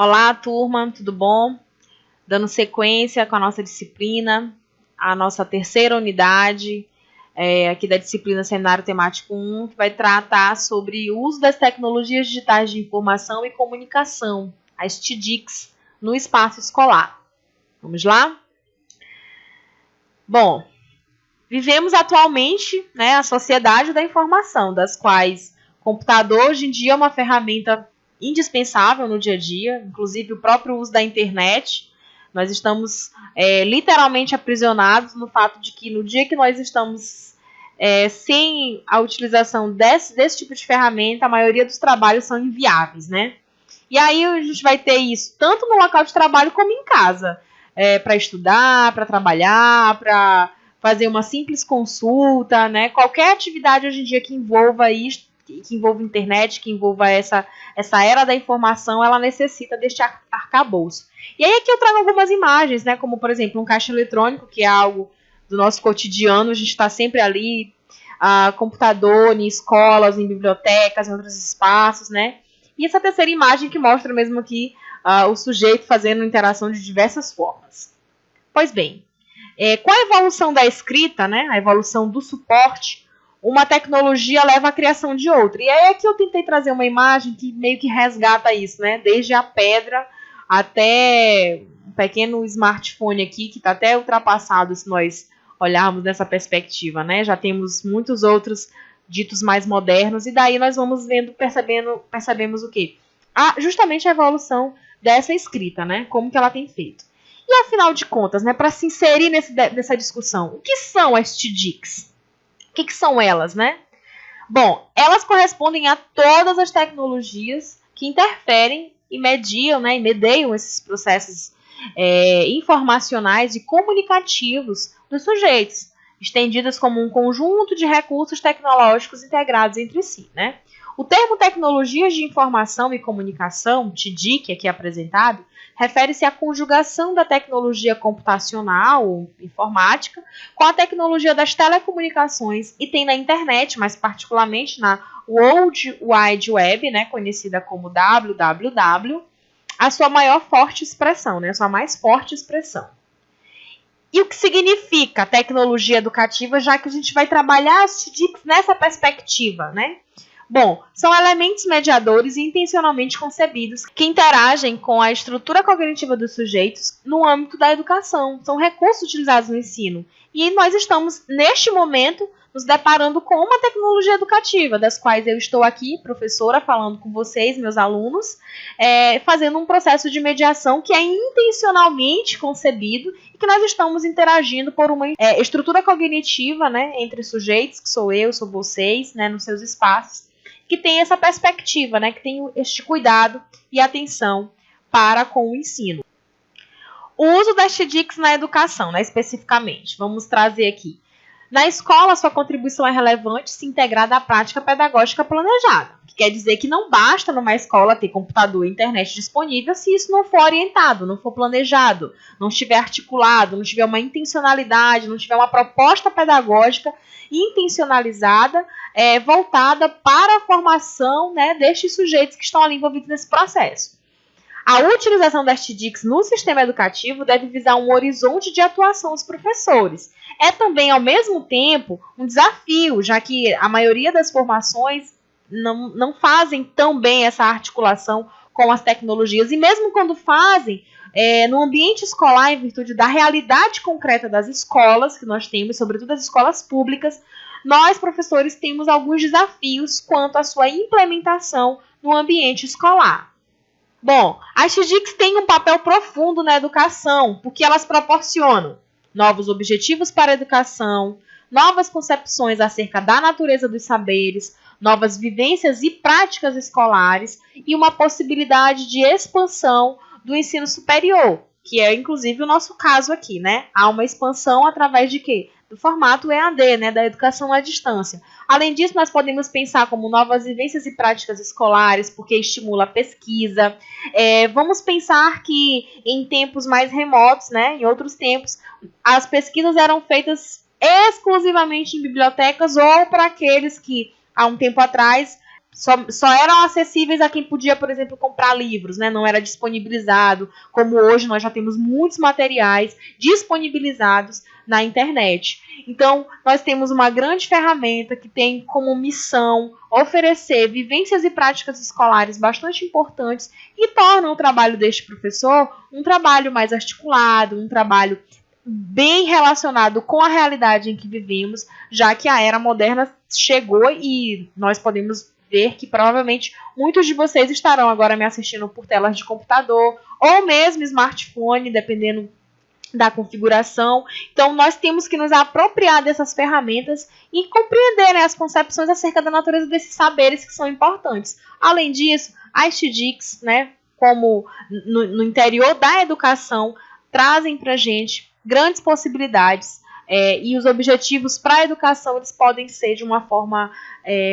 Olá, turma, tudo bom? Dando sequência com a nossa disciplina, a nossa terceira unidade aqui da disciplina Seminário Temático 1, que vai tratar sobre o uso das tecnologias digitais de informação e comunicação, as TDICs, no espaço escolar. Vamos lá? Bom, vivemos atualmente, a sociedade da informação, das quais o computador hoje em dia é uma ferramenta indispensável no dia a dia, inclusive o próprio uso da internet. Nós estamos literalmente aprisionados no fato de que no dia que nós estamos sem a utilização desse tipo de ferramenta, a maioria dos trabalhos são inviáveis, né? E aí a gente vai ter isso tanto no local de trabalho como em casa, para estudar, para trabalhar, para fazer uma simples consulta, né? Qualquer atividade hoje em dia que envolva isso, que envolva internet, que envolva essa era da informação, ela necessita deste arcabouço. E aí aqui eu trago algumas imagens, né? Como, por exemplo, um caixa eletrônico, que é algo do nosso cotidiano, a gente está sempre ali, computador, em escolas, em bibliotecas, em outros espaços, né? E essa terceira imagem que mostra mesmo aqui o sujeito fazendo interação de diversas formas. Pois bem, com a evolução da escrita, né? A evolução do suporte, uma tecnologia leva à criação de outra. E aí aqui eu tentei trazer uma imagem que meio que resgata isso, né? Desde a pedra até um pequeno smartphone aqui, que está até ultrapassado se nós olharmos nessa perspectiva, né? Já temos muitos outros ditos mais modernos, e daí nós vamos percebemos o quê? Justamente a evolução dessa escrita, né? Como que ela tem feito. E afinal de contas, né? Para se inserir nessa discussão, o que são as TDICs? O que são elas, né? Bom, elas correspondem a todas as tecnologias que interferem e mediam, né, e medeiam esses processos informacionais e comunicativos dos sujeitos, estendidas como um conjunto de recursos tecnológicos integrados entre si, né? O termo tecnologias de informação e comunicação, TDIC, aqui apresentado, refere-se à conjugação da tecnologia computacional ou informática com a tecnologia das telecomunicações e tem na internet, mais particularmente na World Wide Web, né, conhecida como WWW, a sua maior forte expressão, né, a sua mais forte expressão. E o que significa tecnologia educativa, já que a gente vai trabalhar as TDICs nessa perspectiva, né? Bom, são elementos mediadores e intencionalmente concebidos que interagem com a estrutura cognitiva dos sujeitos no âmbito da educação. São recursos utilizados no ensino. E nós estamos, neste momento, nos deparando com uma tecnologia educativa, das quais eu estou aqui, professora, falando com vocês, meus alunos, fazendo um processo de mediação que é intencionalmente concebido e que nós estamos interagindo por uma estrutura cognitiva, né, entre sujeitos, que sou eu, sou vocês, né, nos seus espaços, que tem essa perspectiva, né, que tem este cuidado e atenção para com o ensino. O uso das TDICs na educação, né, especificamente, vamos trazer aqui. Na escola, sua contribuição é relevante se integrada à prática pedagógica planejada, que quer dizer que não basta numa escola ter computador e internet disponível se isso não for orientado, não for planejado, não estiver articulado, não tiver uma intencionalidade, não tiver uma proposta pedagógica intencionalizada, voltada para a formação, né, destes sujeitos que estão ali envolvidos nesse processo. A utilização das TDICs no sistema educativo deve visar um horizonte de atuação dos professores. É também, ao mesmo tempo, um desafio, já que a maioria das formações não fazem tão bem essa articulação com as tecnologias. E mesmo quando fazem, no ambiente escolar, em virtude da realidade concreta das escolas que nós temos, sobretudo as escolas públicas, nós, professores, temos alguns desafios quanto à sua implementação no ambiente escolar. Bom, as TDICs têm um papel profundo na educação, porque elas proporcionam novos objetivos para a educação, novas concepções acerca da natureza dos saberes, novas vivências e práticas escolares e uma possibilidade de expansão do ensino superior, que é inclusive o nosso caso aqui, né? Há uma expansão através de quê? Do formato EAD, né, da educação à distância. Além disso, nós podemos pensar como novas vivências e práticas escolares, porque estimula a pesquisa. Vamos pensar que em tempos mais remotos, né, em outros tempos, as pesquisas eram feitas exclusivamente em bibliotecas ou para aqueles que, há um tempo atrás, só eram acessíveis a quem podia, por exemplo, comprar livros, né? Não era disponibilizado, como hoje nós já temos muitos materiais disponibilizados na internet. Então, nós temos uma grande ferramenta que tem como missão oferecer vivências e práticas escolares bastante importantes e torna o trabalho deste professor um trabalho mais articulado, um trabalho bem relacionado com a realidade em que vivemos, já que a era moderna chegou e nós podemos ver que provavelmente muitos de vocês estarão agora me assistindo por telas de computador ou mesmo smartphone, dependendo da configuração. Então, nós temos que nos apropriar dessas ferramentas e compreender, né, as concepções acerca da natureza desses saberes que são importantes. Além disso, as TDICs, né, como no interior da educação, trazem para a gente grandes possibilidades e os objetivos para a educação eles podem ser de uma forma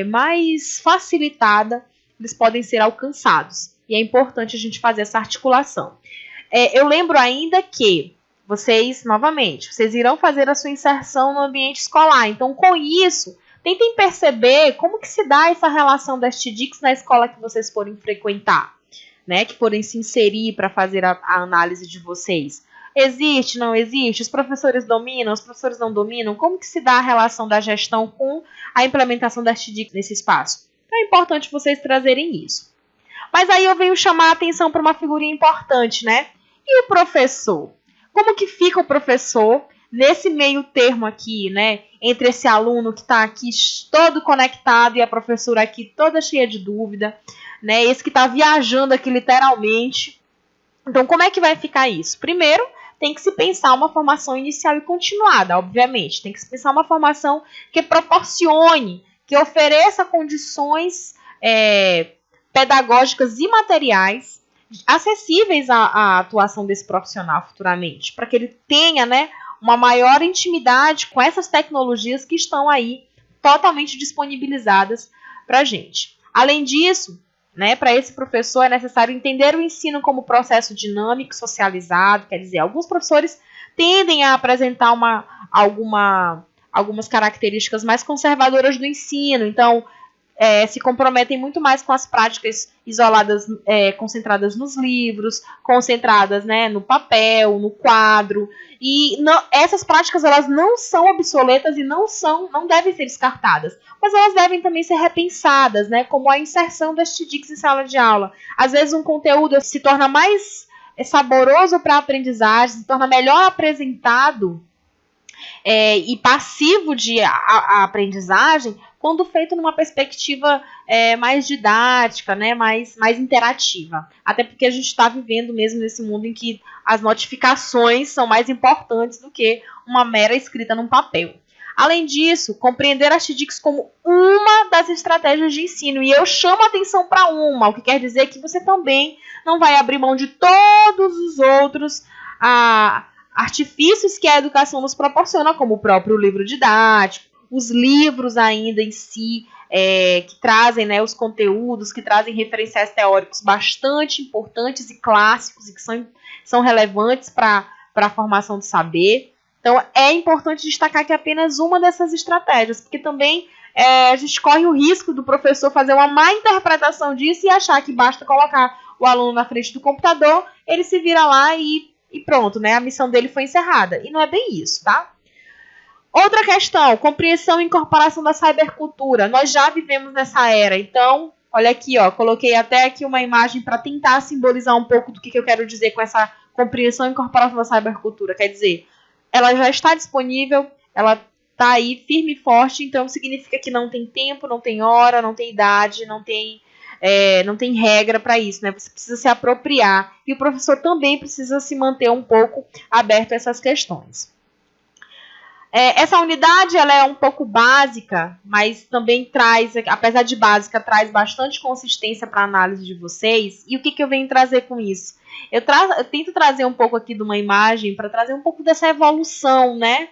mais facilitada, eles podem ser alcançados. E é importante a gente fazer essa articulação. Eu lembro ainda que vocês irão fazer a sua inserção no ambiente escolar. Então, com isso, tentem perceber como que se dá essa relação das TDICs na escola que vocês forem frequentar, né? Que forem se inserir para fazer a análise de vocês. Existe, não existe? Os professores dominam, os professores não dominam? Como que se dá a relação da gestão com a implementação das TDICs nesse espaço? Então, é importante vocês trazerem isso. Mas aí eu venho chamar a atenção para uma figurinha importante, né? E o professor? Como que fica o professor nesse meio termo aqui, né? Entre esse aluno que está aqui todo conectado e a professora aqui toda cheia de dúvida, né? Esse que está viajando aqui literalmente. Então, como é que vai ficar isso? Primeiro, tem que se pensar uma formação inicial e continuada, obviamente. Tem que se pensar uma formação que proporcione, que ofereça condições pedagógicas e materiais acessíveis à atuação desse profissional futuramente, para que ele tenha, né, uma maior intimidade com essas tecnologias que estão aí totalmente disponibilizadas para a gente. Além disso, né, para esse professor é necessário entender o ensino como processo dinâmico, socializado, quer dizer, alguns professores tendem a apresentar algumas características mais conservadoras do ensino, então se comprometem muito mais com as práticas isoladas, concentradas nos livros, concentradas, né, no papel, no quadro. E essas práticas elas não são obsoletas e não devem ser descartadas, mas elas devem também ser repensadas, né, como a inserção das TDICs em sala de aula. Às vezes um conteúdo se torna mais saboroso para a aprendizagem, se torna melhor apresentado e passivo de aprendizagem quando feito numa perspectiva mais didática, né, mais interativa. Até porque a gente está vivendo mesmo nesse mundo em que as notificações são mais importantes do que uma mera escrita num papel. Além disso, compreender as TDICs como uma das estratégias de ensino. E eu chamo a atenção para uma, o que quer dizer que você também não vai abrir mão de todos os outros artifícios que a educação nos proporciona, como o próprio livro didático, os livros ainda em si, que trazem, né, os conteúdos, que trazem referenciais teóricos bastante importantes e clássicos e que são relevantes para a formação do saber. Então, é importante destacar que é apenas uma dessas estratégias, porque também a gente corre o risco do professor fazer uma má interpretação disso e achar que basta colocar o aluno na frente do computador, ele se vira lá e pronto, né? A missão dele foi encerrada. E não é bem isso, tá? Outra questão, compreensão e incorporação da cybercultura. Nós já vivemos nessa era, então, olha aqui, ó, coloquei até aqui uma imagem para tentar simbolizar um pouco do que eu quero dizer com essa compreensão e incorporação da cybercultura. Quer dizer, ela já está disponível, ela está aí firme e forte, então significa que não tem tempo, não tem hora, não tem idade, não tem regra para isso, né? Você precisa se apropriar e o professor também precisa se manter um pouco aberto a essas questões. Essa unidade ela é um pouco básica, mas também traz, apesar de básica, traz bastante consistência para a análise de vocês. E o que eu venho trazer com isso? Eu tento trazer um pouco aqui de uma imagem para trazer um pouco dessa evolução, né?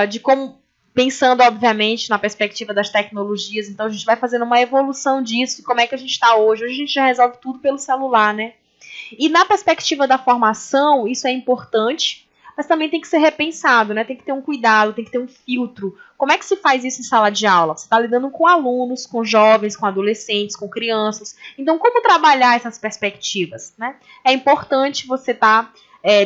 De como, pensando, obviamente, na perspectiva das tecnologias. Então, a gente vai fazendo uma evolução disso, e como é que a gente está hoje. Hoje a gente já resolve tudo pelo celular, né? E na perspectiva da formação, isso é importante, mas também tem que ser repensado, né? Tem que ter um cuidado, tem que ter um filtro. Como é que se faz isso em sala de aula? Você está lidando com alunos, com jovens, com adolescentes, com crianças. Então, como trabalhar essas perspectivas, né? É importante você estar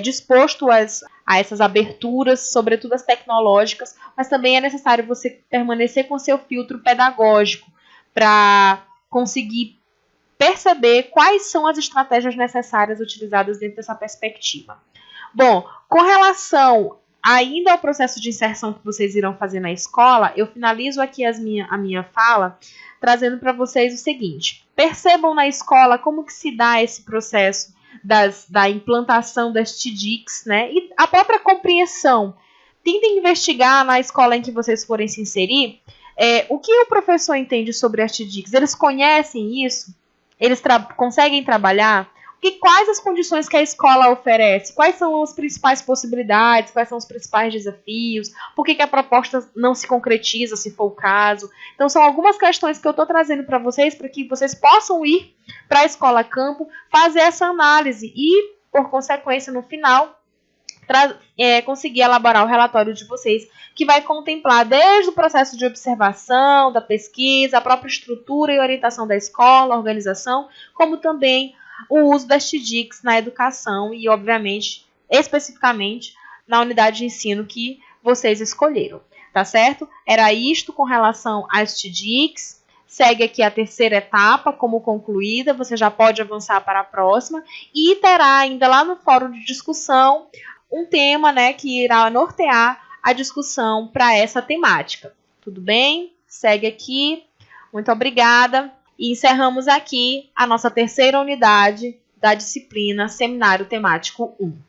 disposto a essas aberturas, sobretudo as tecnológicas, mas também é necessário você permanecer com seu filtro pedagógico para conseguir perceber quais são as estratégias necessárias utilizadas dentro dessa perspectiva. Bom, com relação ainda ao processo de inserção que vocês irão fazer na escola, eu finalizo aqui a minha fala trazendo para vocês o seguinte: percebam na escola como que se dá esse processo da implantação das TDICs, né? E a própria compreensão. Tentem investigar na escola em que vocês forem se inserir o que o professor entende sobre as TDICs. Eles conhecem isso? Eles conseguem trabalhar? Quais as condições que a escola oferece? Quais são as principais possibilidades? Quais são os principais desafios? Por que a proposta não se concretiza, se for o caso? Então, são algumas questões que eu estou trazendo para vocês, para que vocês possam ir para a escola campo, fazer essa análise e, por consequência, no final, conseguir elaborar o relatório de vocês, que vai contemplar desde o processo de observação, da pesquisa, a própria estrutura e orientação da escola, organização, como também o uso das TDICs na educação e, obviamente, especificamente, na unidade de ensino que vocês escolheram, tá certo? Era isto com relação às TDICs. Segue aqui a terceira etapa como concluída, você já pode avançar para a próxima e terá ainda lá no fórum de discussão um tema, né, que irá nortear a discussão para essa temática. Tudo bem? Segue aqui. Muito obrigada. E encerramos aqui a nossa terceira unidade da disciplina Seminário Temático 1.